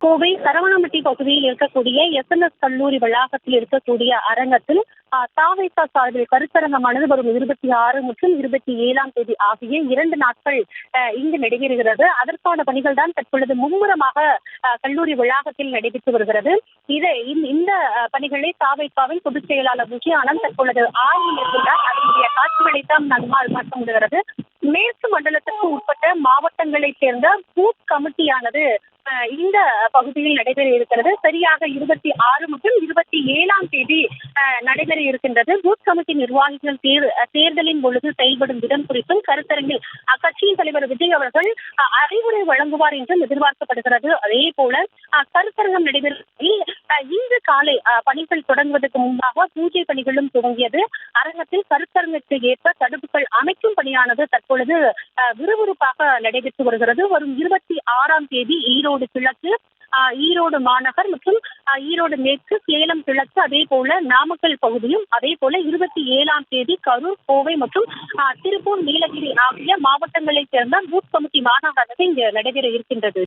கோவை சரவணம்பட்டி பகுதியில் இருக்கக்கூடிய எஸ்என்எஸ் கல்லூரி வளாகத்தில் இருக்கக்கூடிய அரங்கத்தில் தாவேக சார்பில் கருத்தரங்கமானது வரும் 26 மற்றும் 27ஆம் தேதி ஆகிய 2 நாட்கள் இங்கு நடைபெறுகிறது. அதற்கான பணிகள் தான் தற்பொழுது மும்முரமாக கல்லூரி வளாகத்தில் நடைபெற்று வருகிறது. இந்த பணிகளை தாவேகாவின் பொதுச் செயலாளர் விஜயானந்த் தற்பொழுது ஆய்வு மேற்கொண்டார். அதனுடைய காட்சிகளைத்தான் நம்மால் பார்க்க முடிகிறது. மேற்கு மண்டலத்திற்கு உட்பட்ட மாவட்டங்களைச் சேர்ந்த பூத் கமிட்டியானது இந்த பகுதியில் நடைபெற இருக்கிறது. சரியாக 26 மற்றும் 27ஆம் தேதி நடைபெற இருக்கின்றது. பூத் கமிட்டி நிர்வாகிகள் தேர்தலின் பொழுது செயல்படும் விதம் குறித்தும் கருத்தரங்கில் அக்கட்சியின் தலைவர் விஜய் அவர்கள் அறிவுரை வழங்குவார் என்றும் எதிர்பார்க்கப்படுகிறது. அதே போல கருத்தரங்கம் நடைபெறும் இன்று காலை பணிகள் தொடங்குவதற்கு முன்பாக பூஜை பணிகளும் துவங்கியது. அரங்கத்தில் கருத்தரங்கிற்கு ஏற்ப தடுப்புகள் அமைக்கும் பணியானது தற்பொழுது விறுவிறுப்பாக நடைபெற்று வருகிறது. வரும் 26ஆம் தேதி ஈரோடு கிழக்கு, ஈரோடு மாநகர் மற்றும் ஈரோடு மேற்கு, சேலம் கிழக்கு, அதே போல நாமக்கல் பகுதியும், அதே போல 27ஆம் தேதி கரூர், கோவை மற்றும் திருப்பூர், நீலகிரி ஆகிய மாவட்டங்களைச் சேர்ந்த பூத் கமிட்டி மாநாடானது இங்கு நடைபெற இருக்கின்றது.